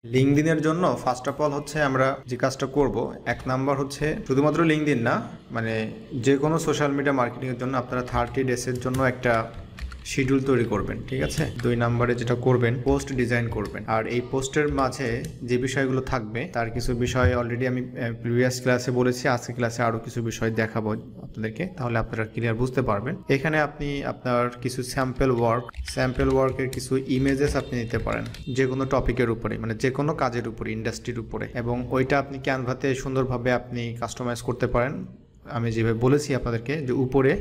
লিঙ্কডইনের জন্য first of all হচ্ছে আমরা যে কাজটা করব, এক নাম্বার হচ্ছে শুধুমাত্র লিঙ্কডইন না, মানে যে কোনো সোশ্যাল মিডিয়া মার্কেটিংয়ের জন্য আপনারা 30 ডেজের জন্য একটা শিডিউল তৈরি করবেন। ঠিক আছে, 2 নম্বরে যেটা করবেন, পোস্ট ডিজাইন করবেন। আর এই পোস্টের মাঝে যে বিষয়গুলো থাকবে তার কিছু বিষয় অলরেডি আমি প্রিভিয়াস ক্লাসে বলেছি, আজকে ক্লাসে আরও কিছু বিষয় দেখাবো আপনাদেরকে, তাহলে আপনারা ক্লিয়ার বুঝতে পারবেন। এখানে আপনি আপনার কিছু স্যাম্পল ওয়ার্কের কিছু ইমেজেস আপনি নিতে পারেন যে কোনো টপিকের উপরে, মানে যে কোনো কাজের উপরে, ইন্ডাস্ট্রির উপরে, এবং ওইটা আপনি ক্যানভাতে সুন্দরভাবে আপনি কাস্টমাইজ করতে পারেন। আমি যেভাবে বলেছি আপনাদেরকে, যে উপরে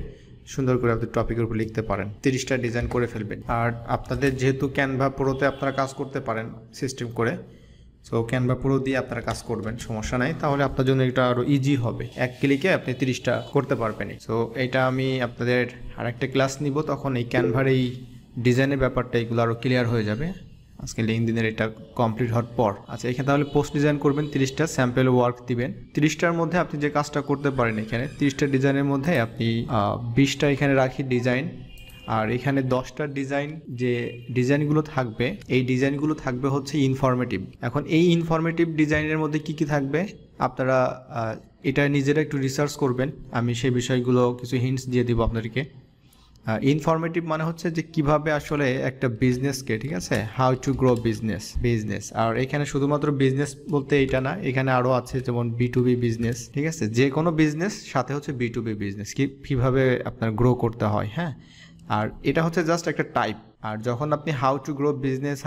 সুন্দর করে আপনি টপিকের উপর লিখতে পারেন, 30টা ডিজাইন করে ফেলবেন। আর আপনাদের যেহেতু ক্যানভা প্রোতে আপনারা কাজ করতে পারেন সিস্টেম করে, সো ক্যানভা প্রো দিয়ে আপনারা কাজ করবেন, সমস্যা নাই। তাহলে আপনার জন্য এটা আরও ইজি হবে, এক ক্লিকে আপনি 30টা করতে পারবেন। সো এটা আমি আপনাদের আরেকটা ক্লাস নিব, তখন এই ক্যানভার এই ডিজাইনের ব্যাপারটা এগুলো আরও ক্লিয়ার হয়ে যাবে। আজকে লিঙ্কডইনের এটা কমপ্লিট হওয়ার পর, আচ্ছা এখানে তাহলে পোস্ট ডিজাইন করবেন, 30টা স্যাম্পল ওয়ার্ক দিবেন। 30টার মধ্যে আপনি যে কাজটা করতে পারেন, এখানে 30টা ডিজাইনের মধ্যে আপনি 20টা এখানে রাখি ডিজাইন, আর এখানে 10টা ডিজাইন, যে ডিজাইনগুলো থাকবে এই ডিজাইনগুলো থাকবে হচ্ছে ইনফরমেটিভ। এখন এই ইনফরমেটিভ ডিজাইনের মধ্যে কি কি থাকবে আপনারা এটা নিজেরা একটু রিসার্চ করবেন, আমি সেই বিষয়গুলো কিছু হিন্টস দিয়ে দিব আপনাদেরকে। ইনফরমেটিভ মানে হচ্ছে যে কিভাবে আসলে একটা বিজনেসকে, ঠিক আছে, হাউ টু গ্রো বিজনেস। আর এখানে শুধুমাত্র বিজনেস বলতে এইটা না, এখানে আরও আছে যেমন B2B বিজনেস, ঠিক আছে, যে কোনো বিজনেস সাথে হচ্ছে B2B বিজনেস কীভাবে আপনার গ্রো করতে হয়। হ্যাঁ, আর এটা হচ্ছে জাস্ট একটা টাইপ। আর যখন আপনি হাউ টু গ্রো বিজনেস,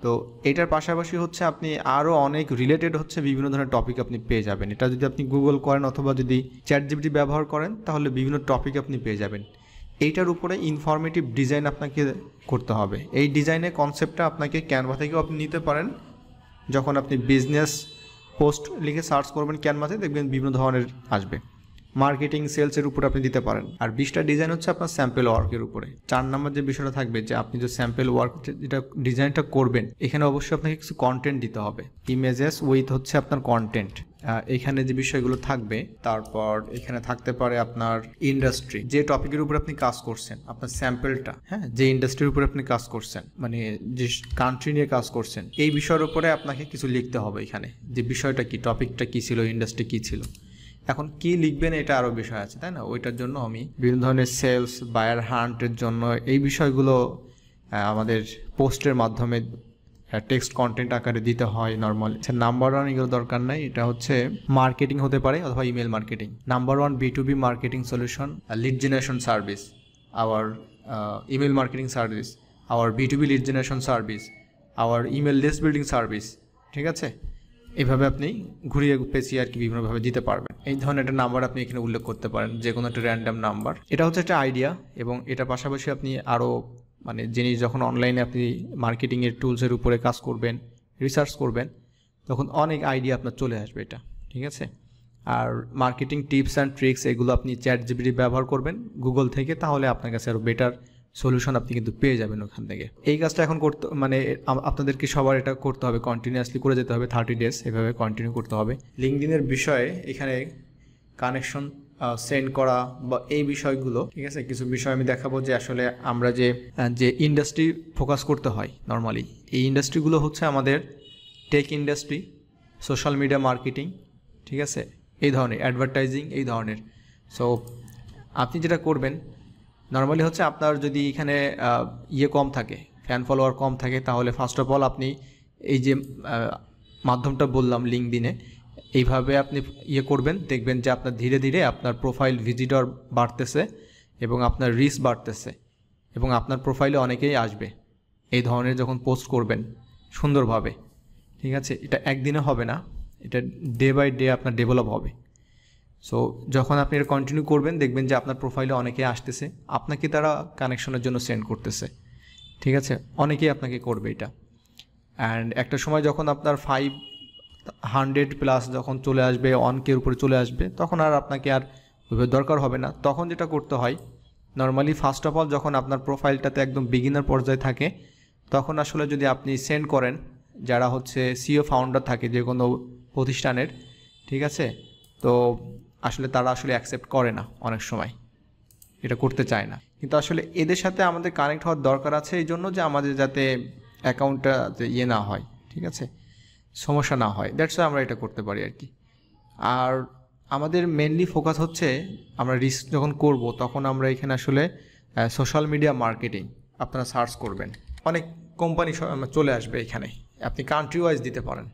তো এটার পাশাপাশি হচ্ছে আপনি আরও অনেক রিলেটেড হচ্ছে বিভিন্ন ধরনের টপিক আপনি পেয়ে যাবেন। এটা যদি আপনি গুগল করেন অথবা যদি চ্যাটজিপিটি ব্যবহার করেন, তাহলে বিভিন্ন টপিক আপনি পেয়ে যাবেন। এইটার উপরে ইনফরমেটিভ ডিজাইন আপনাকে করতে হবে। এই ডিজাইনের কনসেপ্টটা আপনাকে ক্যানভা থেকেও আপনি নিতে পারেন। যখন আপনি বিজনেস পোস্ট লিখে সার্চ করবেন ক্যানভাতে, দেখবেন বিভিন্ন ধরনের আসবে। মার্কেটিং, সেলসের উপরে আপনি দিতে পারেন। আর 20টা ডিজাইন হচ্ছে আপনার স্যাম্পল ওয়ার্কের উপরে। 4 নম্বর যে বিষয়টা থাকবে, যে আপনি যে স্যাম্পল ওয়ার্ক যেটা ডিজাইনটা করবেন, এখানে অবশ্যই আপনাকে কিছু কন্টেন্ট দিতে হবে, ইমেজেস উইথ হচ্ছে আপনার কন্টেন্ট। এখানে যে বিষয়গুলো থাকবে, তারপর এখানে থাকতে পারে আপনার ইন্ডাস্ট্রি, যে টপিকের উপর আপনি কাজ করছেন, আপনার স্যাম্পলটা, হ্যাঁ, যে ইন্ডাস্ট্রির উপরে আপনি কাজ করছেন, মানে যে কান্ট্রি নিয়ে কাজ করছেন, এই বিষয়ের উপরে আপনাকে কিছু লিখতে হবে এখানে, যে বিষয়টা কি, টপিকটা কি ছিল, ইন্ডাস্ট্রি কি ছিল। এখন কি লিখবেন এটা আরও বিষয় আছে, তাই না? ওইটার জন্য আমি বিভিন্ন ধরনের সেলস, বায়ার হান্টের জন্য এই বিষয়গুলো আমাদের পোস্টের মাধ্যমে টেক্সট কন্টেন্ট আকারে দিতে হয় নর্মালি। নাম্বার 1 এগুলো দরকার নাই, এটা হচ্ছে মার্কেটিং হতে পারে অথবা email marketing. Number 1 B2B marketing solution, lead generation service, our email marketing service, our B2B lead generation service, our email list building service. ঠিক আছে, এইভাবে আপনি ঘুরিয়ে পেঁচিয়ে আর কি বিভিন্নভাবে দিতে পারবেন। এই ধরনের একটা নাম্বার আপনি এখানে উল্লেখ করতে পারেন, যে কোনো একটা র্যান্ডাম নাম্বার। এটা হচ্ছে একটা আইডিয়া, এবং এটার পাশাপাশি আপনি আরও মানে জিনিস, যখন অনলাইনে আপনি মার্কেটিংয়ের টুলসের উপরে কাজ করবেন, রিসার্চ করবেন, তখন অনেক আইডিয়া আপনার চলে আসবে এটা। ঠিক আছে, আর মার্কেটিং টিপস অ্যান্ড ট্রিক্স এগুলো আপনি চ্যাটজিপিটি ব্যবহার করবেন গুগল থেকে, তাহলে আপনার কাছে আরও বেটার সলিউশন আপনি কিন্তু পেয়ে যাবেন ওখান থেকে। এই কাজটা এখন করতে, মানে আপনাদেরকে সবার এটা করতে হবে, কন্টিনিউয়াসলি করে যেতে হবে, 30 ডেজ এভাবে কন্টিনিউ করতে হবে। লিঙ্কডইনের বিষয়ে এখানে কানেকশন সেন্ড করা বা এই বিষয়গুলো, ঠিক আছে, কিছু বিষয় আমি দেখাবো, যে আসলে আমরা যে ইন্ডাস্ট্রি ফোকাস করতে হয় নর্মালি, এই ইন্ডাস্ট্রিগুলো হচ্ছে আমাদের tech industry, social media marketing, ঠিক আছে, এই ধরনের অ্যাডভার্টাইজিং, এই ধরনের। সো আপনি যেটা করবেন নর্মালি হচ্ছে, আপনার যদি এখানে কম থাকে, ফ্যান ফলোয়ার কম থাকে, তাহলে ফার্স্ট অফ অল আপনি এই যে মাধ্যমটা বললাম লিঙ্কডইনে, এইভাবে আপনি করবেন, দেখবেন যে আপনার ধীরে ধীরে আপনার প্রোফাইল ভিজিটর বাড়তেছে এবং আপনার রিচ বাড়তেছে, এবং আপনার প্রোফাইলে অনেকেই আসবে এই ধরনের যখন পোস্ট করবেন সুন্দরভাবে। ঠিক আছে, এটা একদিনে হবে না, এটা ডে বাই ডে আপনার ডেভেলপ হবে। সো যখন আপনি এটা কন্টিনিউ করবেন, দেখবেন যে আপনার প্রোফাইলে অনেকে আসতেছে, আপনাকে তারা কানেকশনের জন্য সেন্ড করতেছে। ঠিক আছে, অনেকেই আপনাকে করবে এটা। অ্যান্ড একটা সময় যখন আপনার 500+ যখন চলে আসবে, 1K-র উপরে চলে আসবে, তখন আর আপনাকে আর ওইভাবে দরকার হবে না। তখন যেটা করতে হয় নর্মালি, ফার্স্ট অফ অল যখন আপনার প্রোফাইলটাতে একদম বিগিনার পর্যায়ে থাকে, তখন আসলে যদি আপনি সেন্ড করেন, যারা হচ্ছে সিও ফাউন্ডার থাকে যে কোনো প্রতিষ্ঠানের, ঠিক আছে, তো আসলে তারা আসলে অ্যাকসেপ্ট করে না, অনেক সময় এটা করতে চায় না। কিন্তু আসলে এদের সাথে আমাদের কানেক্ট হওয়ার দরকার আছে, এই জন্য যে আমাদের যাতে অ্যাকাউন্টটা না হয়। ঠিক আছে, সমস্যা না হয়, দ্যাটস আমরা এটা করতে পারি আর কি। আর আমাদের মেনলি ফোকাস হচ্ছে আমরা রিস্ক যখন করব তখন আমরা এখানে আসলে সোশ্যাল মিডিয়া মার্কেটিং আপনারা সার্চ করবেন, অনেক কোম্পানি চলে আসবে এখানে, আপনি কান্ট্রি ওয়াইজ দিতে পারেন,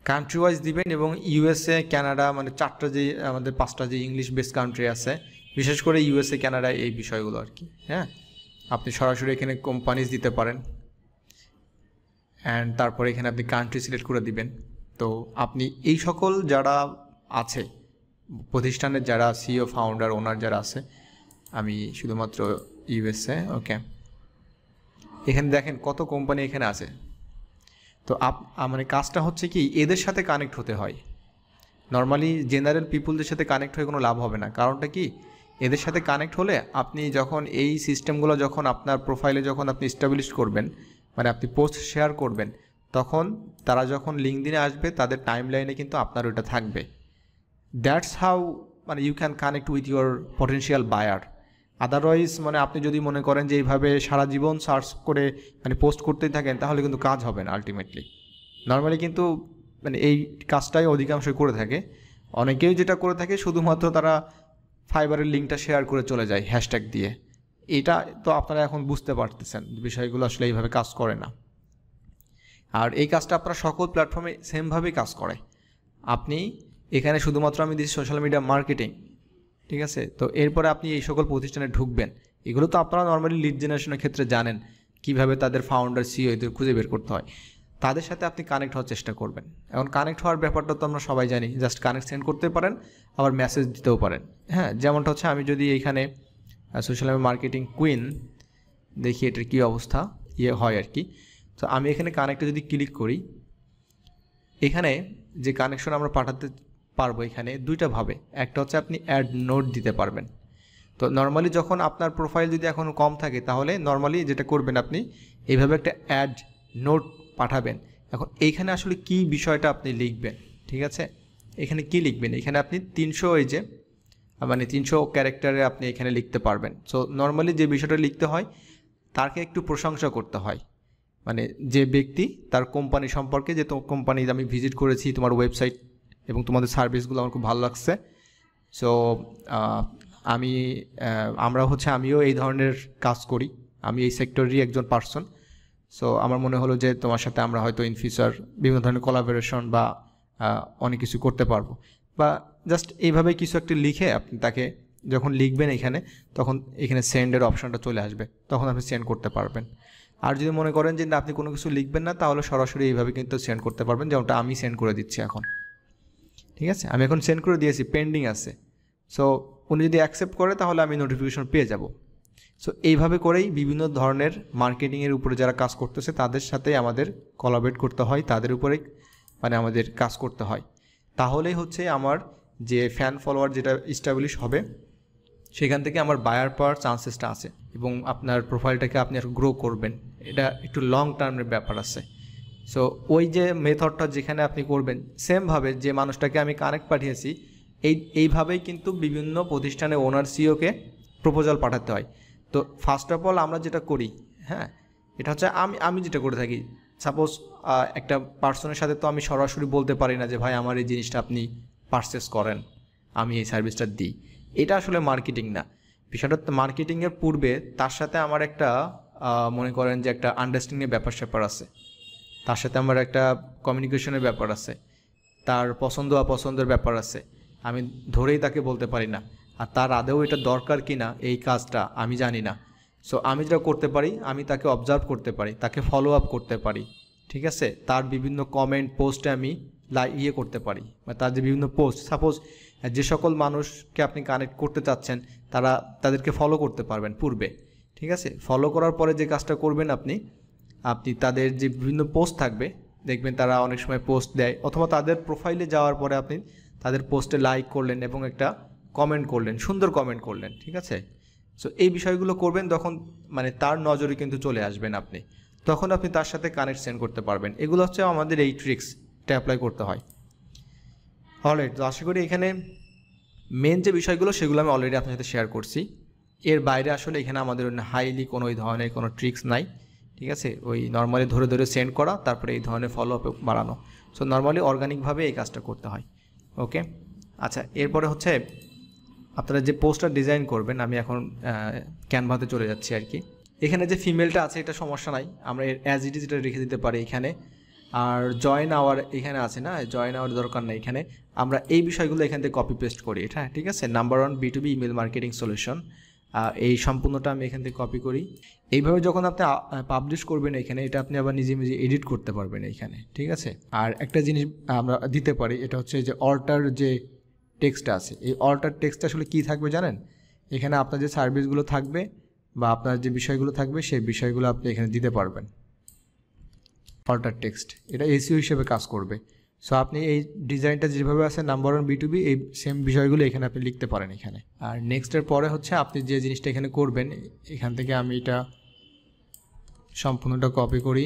কান্ট্রি ওয়াইজ দিবেন এবং ইউএসএ কানাডা মানে 4টা যে আমাদের 5টা যে ইংলিশ বেস কান্ট্রি আছে, বিশেষ করে ইউএসএ কানাডা এই বিষয়গুলো আর কি। হ্যাঁ, আপনি সরাসরি এখানে কোম্পানিজ দিতে পারেন অ্যান্ড তারপরে এখানে আপনি কান্ট্রি সিলেক্ট করে দিবেন। তো আপনি এই সকল যারা আছে প্রতিষ্ঠানের যারা সিইও ফাউন্ডার ওনার যারা আছে, আমি শুধুমাত্র ইউএসএ, ওকে, এখানে দেখেন কত কোম্পানি এখানে আছে। তো মানে কাজটা হচ্ছে কি এদের সাথে কানেক্ট হতে হয়, নর্মালি জেনারেল পিপুলদের সাথে কানেক্ট হয়ে কোনো লাভ হবে না। কারণটা কি, এদের সাথে কানেক্ট হলে আপনি যখন এই সিস্টেমগুলো যখন আপনার প্রোফাইলে যখন আপনি এস্টাবলিশ করবেন, মানে আপনি পোস্ট শেয়ার করবেন, তখন তারা যখন লিঙ্কডিনে আসবে তাদের টাইম লাইনে কিন্তু আপনার ওইটা থাকবে। দ্যাটস হাউ মানে you can connect with your potential buyer. Otherwise মানে আপনি যদি মনে করেন যে এইভাবে সারা জীবন সার্চ করে মানে পোস্ট করতেই থাকেন, তাহলে কিন্তু কাজ হবে না আলটিমেটলি। নর্মালি কিন্তু মানে এই কাজটাই অধিকাংশই করে থাকে, অনেকেই যেটা করে থাকে শুধুমাত্র তারা ফাইবারের লিঙ্কটা শেয়ার করে চলে যায় হ্যাশট্যাগ দিয়ে। এটা তো আপনারা এখন বুঝতে পারতেছেন বিষয়গুলো আসলে এইভাবে কাজ করে না। আর এই কাজটা আপনারা সকল প্ল্যাটফর্মে সেমভাবেই কাজ করে। আপনি এখানে শুধুমাত্র আমি দিচ্ছি সোশ্যাল মিডিয়া মার্কেটিং, ঠিক আছে। তো এরপরে আপনি এই সকল প্রতিষ্ঠানে ঢুকবেন, এগুলো তো আপনারা নর্মালি লিড জেনারেশনের ক্ষেত্রে জানেন কিভাবে তাদের ফাউন্ডার সিইও এদের খুঁজে বের করতে হয়, তাদের সাথে আপনি কানেক্ট হওয়ার চেষ্টা করবেন। এখন কানেক্ট হওয়ার ব্যাপারটা তো আমরা সবাই জানি, জাস্ট কানেক্ট সেন্ড করতে পারেন, আবার মেসেজ দিতেও পারেন। হ্যাঁ, যেমনটা হচ্ছে আমি যদি এইখানে সোশ্যাল মিডিয়া মার্কেটিং কুইন দেখি এটার কী অবস্থা হয় আর কি। তো আমি এখানে কানেক্টে যদি ক্লিক করি, এখানে যে কানেকশন আমরা পাঠাতে পারবো এখানে দুইটা ভাবে, একটা হচ্ছে আপনি অ্যাড নোট দিতে পারবেন। তো নর্মালি যখন আপনার প্রোফাইল যদি এখন কম থাকে, তাহলে নর্মালি যেটা করবেন আপনি এইভাবে একটা অ্যাড নোট পাঠাবেন। এখন এইখানে আসলে কি বিষয়টা আপনি লিখবেন, ঠিক আছে, এখানে কি লিখবেন, এখানে আপনি 300 এই যে মানে 300 ক্যারেক্টারে আপনি এখানে লিখতে পারবেন। সো নর্মালি যে বিষয়টা লিখতে হয় তাকে একটু প্রশংসা করতে হয়, মানে যে ব্যক্তি তার কোম্পানি সম্পর্কে, যে তোমার কোম্পানি আমি ভিজিট করেছি, তোমার ওয়েবসাইট এবং তোমাদের সার্ভিসগুলো আমার খুব ভালো লাগছে। সো আমিও এই ধরনের কাজ করি, আমি এই সেক্টরেরই একজন পার্সন। সো আমার মনে হলো যে তোমার সাথে আমরা হয়তো ইন ফিউচার বিভিন্ন ধরনের কোলাবোরেশন বা অনেক কিছু করতে পারবো, বা জাস্ট এইভাবে কিছু একটা লিখে আপনি তাকে যখন লিখবেন এখানে, তখন এখানে সেন্ডের অপশানটা চলে আসবে, তখন আপনি সেন্ড করতে পারবেন। আর যদি মনে করেন যে না আপনি কোনো কিছু লিখবেন না, তাহলে সরাসরি এইভাবে কিন্তু সেন্ড করতে পারবেন, যেমনটা আমি সেন্ড করে দিচ্ছি এখন। ঠিক আছে, আমি এখন সেন্ড করে দিয়েছি, পেন্ডিং আছে। সো উনি যদি অ্যাকসেপ্ট করে তাহলে আমি নোটিফিকেশন পেয়ে যাব। সো এইভাবে করেই বিভিন্ন ধরনের মার্কেটিংয়ের উপরে যারা কাজ করতেছে তাদের সাথে আমাদের কোলাবরেট করতে হয়, তাদের উপরে মানে আমাদের কাজ করতে হয়। তাহলেই হচ্ছে আমার যে ফ্যান ফলোয়ার যেটা এস্টাবলিশ হবে, সেখান থেকে আমার বায়ার পাওয়ার চান্সেসটা আছে এবং আপনার প্রোফাইলটাকে আপনি আর গ্রো করবেন। এটা একটু লং টার্মের ব্যাপার আছে। সো ওই যে মেথডটা যেখানে আপনি করবেন, সেমভাবে যে মানুষটাকে আমি কানেক্ট পাঠিয়েছি এইভাবেই কিন্তু বিভিন্ন প্রতিষ্ঠানে ওনার সিইওকে প্রপোজাল পাঠাতে হয়। তো ফার্স্ট অফ অল আমরা যেটা করি, হ্যাঁ, এটা হচ্ছে আমি যেটা করে থাকি, সাপোজ একটা পার্সনের সাথে তো আমি সরাসরি বলতে পারি না যে ভাই আমার এই জিনিসটা আপনি পারচেস করেন, আমি এই সার্ভিসটা দিই। এটা আসলে মার্কেটিং না। বিষয়টা মার্কেটিংয়ের পূর্বে তার সাথে আমার একটা মনে করেন যে একটা আন্ডারস্ট্যান্ডিংয়ের ব্যাপার আছে, তার সাথে আমার একটা কমিউনিকেশনের ব্যাপার আছে, তার পছন্দ অপছন্দের ব্যাপার আছে। আমি ধরেই তাকে বলতে পারি না, আর তার আদৌ এটা দরকার কি না এই কাজটা আমি জানি না। সো আমি যেটা করতে পারি, আমি তাকে অবজার্ভ করতে পারি, তাকে ফলো আপ করতে পারি, ঠিক আছে। তার বিভিন্ন কমেন্ট পোস্টে আমি করতে পারি, বা তার যে বিভিন্ন পোস্ট, সাপোজ যে সকল মানুষকে আপনি কানেক্ট করতে চাচ্ছেন তাদেরকে ফলো করতে পারবেন পূর্বে, ঠিক আছে। ফলো করার পরে যে কাজটা করবেন আপনি তাদের যে বিভিন্ন পোস্ট থাকবে, দেখবেন তারা অনেক সময় পোস্ট দেয়, অথবা তাদের প্রোফাইলে যাওয়ার পরে আপনি তাদের পোস্টে লাইক করলেন এবং একটা কমেন্ট করলেন, সুন্দর কমেন্ট করলেন, ঠিক আছে। সো এই বিষয়গুলো করবেন, তখন মানে তার নজরে কিন্তু চলে আসবেন আপনি, তখন আপনি তার সাথে কানেক্ট সেন্ড করতে পারবেন। এগুলো হচ্ছে আমাদের এই ট্রিক্সটা অ্যাপ্লাই করতে হয়। অলরাইট, তো আশা করি এখানে মেন যে বিষয়গুলো সেগুলো আমি অলরেডি আপনার সাথে শেয়ার করছি। এর বাইরে আসলে এখানে আমাদের হাইলি কোনো ওই ধরনের কোনো ট্রিক্স নাই, ঠিক আছে, ওই নর্মালি ধরে ধরে সেন্ড করা, তারপরে এই ধরনের ফলো আপ বাড়ানো। সো নর্মালি অর্গানিকভাবে এই কাজটা করতে হয়। ওকে, আচ্ছা, এরপরে হচ্ছে আপনারা যে পোস্টটা ডিজাইন করবেন, আমি এখন ক্যানভাতে চলে যাচ্ছি আর কি। এখানে যে ফিমেলটা আছে এটা সমস্যা নাই, আমরা অ্যাজ ইট ইজ এটা রেখে দিতে পারি এখানে। আর জয়েন আওয়ার এখানে আছে না, জয়েন আওয়ার দরকার নেই এখানে। আমরা এই বিষয়গুলো এখান থেকে কপি পেস্ট করি, এটা ঠিক আছে। Number 1 B2B email marketing solution, এই সম্পূর্ণটা আমি এখান থেকে কপি করি। এইভাবে যখন আপনি পাবলিশ করবেন এখানে, এটা আপনি আবার নিজে নিজে এডিট করতে পারবেন এইখানে, ঠিক আছে। আর একটা জিনিস আমরা দিতে পারি, এটা হচ্ছে যে অল্টার যে টেক্সটটা আছে, এই অল্টার টেক্সটটা আসলে কী থাকবে জানেন? এখানে আপনার যে সার্ভিসগুলো থাকবে বা আপনার যে বিষয়গুলো থাকবে সেই বিষয়গুলো আপনি এখানে দিতে পারবেন। অল্টার টেক্সট এটা এসইও হিসেবে কাজ করবে। সো আপনি এই ডিজাইনটা যেভাবে আছে নাম্বার 1 B2B, এই সেম বিষয়গুলো এখানে আপনি লিখতে পারেন এখানে। আর নেক্সটের পরে হচ্ছে আপনি যে জিনিসটা এখানে করবেন, এখান থেকে আমি এটা সম্পূর্ণটা কপি করি,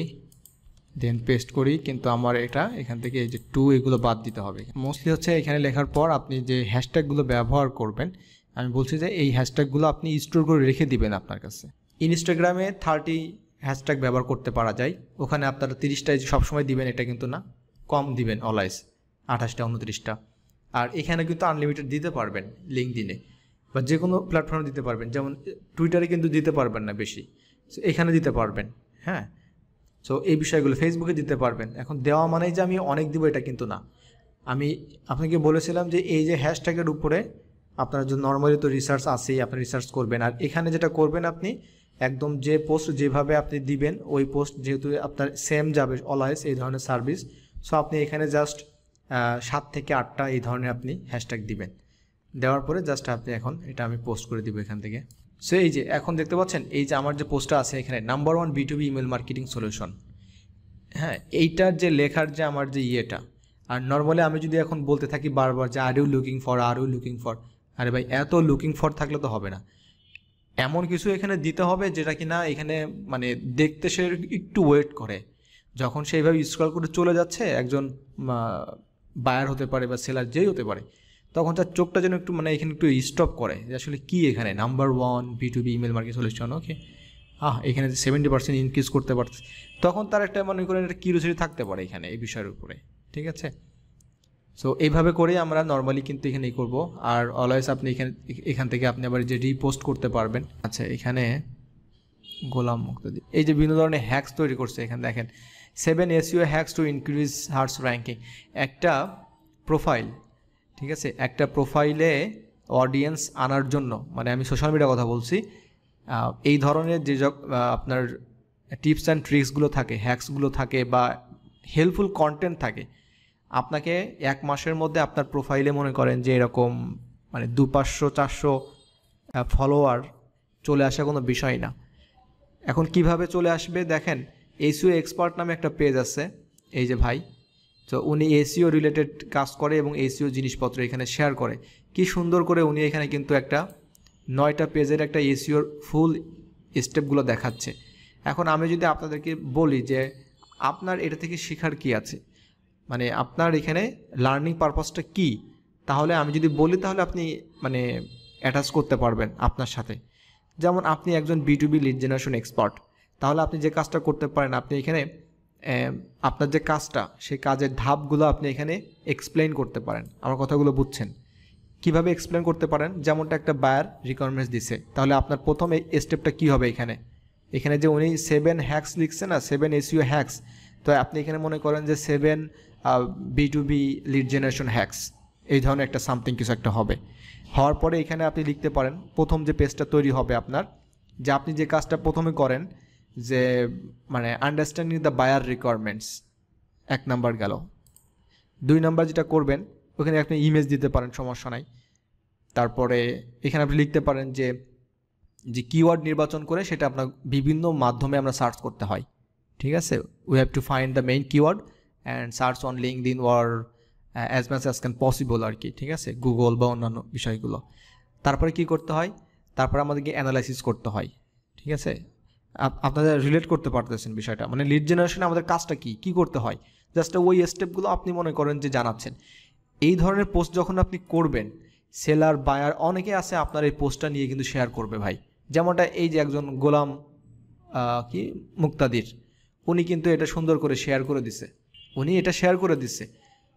দেন পেস্ট করি, কিন্তু আমার এটা এখান থেকে এই যে এগুলো বাদ দিতে হবে। মোস্টলি হচ্ছে এখানে লেখার পর আপনি যে হ্যাশট্যাগুলো ব্যবহার করবেন, আমি বলছি যে এই হ্যাশট্যাগুলো আপনি স্টোর করে রেখে দিবেন আপনার কাছে। ইনস্টাগ্রামে 30 হ্যাশট্যাগ ব্যবহার করতে পারা যায়, ওখানে আপনারা 30টাই সবসময় দিবেন এটা কিন্তু না, কম দিবেন, অলওয়েজ 28টা 29টা। আর এখানে কিন্তু আনলিমিটেড দিতে পারবেন লিঙ্কডইনে বা যে কোনো প্ল্যাটফর্মে দিতে পারবেন, যেমন টুইটারে কিন্তু দিতে পারবেন না বেশি, এখানে দিতে পারবেন। হ্যাঁ, সো এই বিষয়গুলো ফেসবুকে দিতে পারবেন। এখন দেওয়া মানেই যে আমি অনেক দিব এটা কিন্তু না। আমি আপনাকে বলেছিলাম যে এই যে হ্যাশট্যাগের উপরে আপনার যে নর্মালি তো রিসার্চ আছেই, আপনি রিসার্চ করবেন। আর এখানে যেটা করবেন আপনি একদম যে পোস্ট যেভাবে আপনি দিবেন, ওই পোস্ট যেহেতু আপনার সেম যাবে অলওয়েজ এই ধরনের সার্ভিস, সো আপনি এখানে জাস্ট 7 থেকে 8টা এই ধরনের আপনি হ্যাশট্যাগ দিবেন। দেওয়ার পরে জাস্ট আপনি এখন এটা আমি পোস্ট করে দিব এখান থেকে। সো এই যে এখন দেখতে পাচ্ছেন এই যে আমার যে পোস্টটা আছে এখানে number 1 B2B email marketing solution. হ্যাঁ, এইটার যে লেখার যে আমার যে ইয়েটা, আর নর্মালি আমি যদি এখন বলতে থাকি বারবার যে are you looking for, are you looking for, আরে ভাই এত লুকিং ফর থাকলে তো হবে না, এমন কিছু এখানে দিতে হবে যেটা কি না এখানে মানে দেখতে সে একটু ওয়েট করে। যখন সেইভাবে স্ক্রল করে চলে যাচ্ছে একজন বায়ার হতে পারে বা সেলার যেই হতে পারে, তখন তার চোখটা যেন একটু মানে এখানে একটু স্টপ করে যে আসলে কী এখানে number 1 B2B email marketing solution. Okay, এখানে 70% ইনক্রিজ করতে পারছে, তখন তার একটা মনে করেন একটা কিউরিওসিটি থাকতে পারে এখানে এই বিষয়ের উপরে, ঠিক আছে। সো এইভাবে করেই আমরা নর্মালি কিন্তু এখানে করবো। আর অলওয়েজ আপনি এখান থেকে আপনি আবার যে রিপোস্ট করতে পারবেন। আচ্ছা, এখানে গোলাম মুক্তাদি এই যে বিভিন্ন ধরনের হ্যাকস তৈরি করছে, এখানে দেখেন 7 SEO hacks to increase search ranking. একটা প্রোফাইল, ঠিক আছে, একটা প্রোফাইলে অডিয়েন্স আনার জন্য, মানে আমি সোশ্যাল মিডিয়ার কথা বলছি, এই ধরনের যে আপনার টিপস অ্যান্ড ট্রিক্সগুলো থাকে, হ্যাকসগুলো থাকে বা হেল্পফুল কন্টেন্ট থাকে, আপনাকে 1 মাসের মধ্যে আপনার প্রোফাইলে মনে করেন যে এরকম মানে 200-500 ফলোয়ার চলে আসা কোনো বিষয় না। এখন কিভাবে চলে আসবে দেখেন, এসইও এক্সপার্ট নামে একটা পেজ আছে এই যে ভাই, তো উনি এসইও রিলেটেড কাজ করে এবং এসইও জিনিসপত্র এখানে শেয়ার করে। কি সুন্দর করে উনি এখানে কিন্তু একটা 9টা পেজের একটা এসইওর ফুল স্টেপগুলো দেখাচ্ছে। এখন আমি যদি আপনাদেরকে বলি যে আপনার এটা থেকে শেখার কি আছে, মানে আপনার এখানে লার্নিং পারপাসটা কি, তাহলে আমি যদি বলি তাহলে আপনি মানে অ্যাটাচ করতে পারবেন আপনার সাথে। যেমন আপনি একজন B2B লিড জেনারেশন এক্সপার্ট, তাহলে আপনি যে কাজটা করতে পারেন, আপনি এখানে আপনার যে কাজটা সেই কাজের ধাপগুলো আপনি এখানে এক্সপ্লেইন করতে পারেন। আমার কথাগুলো বুঝছেন? কিভাবে এক্সপ্লেন করতে পারেন, যেমনটা একটা বায়ার রিকোয়ারমেন্টস দিছে, তাহলে আপনার প্রথম এই স্টেপটা কী হবে, এখানে যে উনি 7 হ্যাকস লিখছে না, 7 SEO হ্যাকস, তো আপনি এখানে মনে করেন যে 7 B2B লিড জেনারেশন হ্যাকস, এই ধরনের একটা সামথিং কিছু একটা হবে। হওয়ার পরে এখানে আপনি লিখতে পারেন প্রথম যে পেজটা তৈরি হবে আপনার, যে আপনি যে কাজটা প্রথমে করেন যে মানে understanding the buyer requirements, 1 number গেল। 2 নাম্বার যেটা করবেন ওখানে আপনি ইমেজ দিতে পারেন, সমস্যা নাই। তারপরে এখানে আপনি লিখতে পারেন যে কিওয়ার্ড নির্বাচন করে সেটা আপনার বিভিন্ন মাধ্যমে আমরা সার্চ করতে হয়, ঠিক আছে। We have to find the main keyword and search on LinkedIn or as much as can possible আর কি, ঠিক আছে, গুগল বা অন্যান্য বিষয়গুলো। তারপরে কি করতে হয়, তারপরে আমাদেরকে অ্যানালাইসিস করতে হয়, ঠিক আছে। আপনারা রিলেট করতে পারতেছেন বিষয়টা, মানে লিড জেনারেশনে আমাদের কাজটা কি করতে হয়, জাস্ট ওই স্টেপগুলো আপনি মনে করেন যে জানাচ্ছেন। এই ধরনের পোস্ট যখন আপনি করবেন, সেলার বায়ার অনেকে আছে আপনার এই পোস্টটা নিয়ে কিন্তু শেয়ার করবে ভাই। যেমনটা এই যে একজন গোলাম কি মুক্তাদির, উনি কিন্তু এটা সুন্দর করে শেয়ার করে দিছে, উনি এটা শেয়ার করে দিচ্ছে।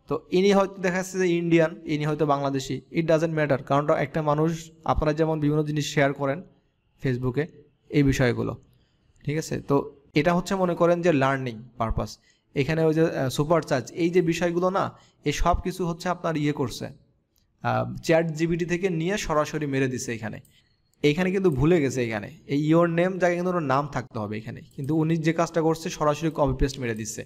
তো ইনি হয়তো দেখা যাচ্ছে যে ইন্ডিয়ান, ইনি হয়তো বাংলাদেশি, ইট ডাজেন্ট ম্যাটার, কারণ একটা মানুষ, আপনারা যেমন বিভিন্ন জিনিস শেয়ার করেন ফেসবুকে এই বিষয়গুলো, ঠিক আছে। তো এটা হচ্ছে মনে করেন যে লার্নিং পারপাস। এখানে ওই যে সুপার চার্জ, এই যে বিষয়গুলো না, এই সব কিছু হচ্ছে আপনার করছে চ্যাট জিপিটি থেকে নিয়ে সরাসরি মেরে দিছে এইখানে কিন্তু ভুলে গেছে, এখানে এই ইয়োর নেম জায়গায় কিন্তু ওর নাম থাকতে হবে এখানে, কিন্তু উনি যে কাজটা করছে সরাসরি কপি পেস্ট মেরে দিচ্ছে।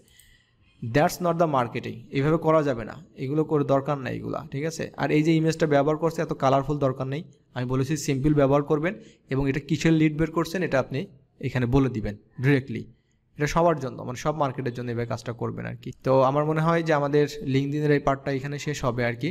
দ্যাটস নট দ্য মার্কেটিং, এইভাবে করা যাবে না, এগুলো করে দরকার নাই এগুলা, ঠিক আছে। আর এই যে ইমেজটা ব্যবহার করছে এত কালারফুল দরকার নেই, আমি বলেছি সিম্পল ব্যবহার করবেন, এবং এটা কিসের লিড বের করছেন এটা আপনি এখানে বলে দিবেন ডিরেক্টলি। এটা সবার জন্য, মানে সব মার্কেটের জন্য এভাবে কাজটা করবেন আর কি। তো আমার মনে হয় যে আমাদের লিঙ্কডইনের এই পার্টটা এখানে শেষ হবে আর কি।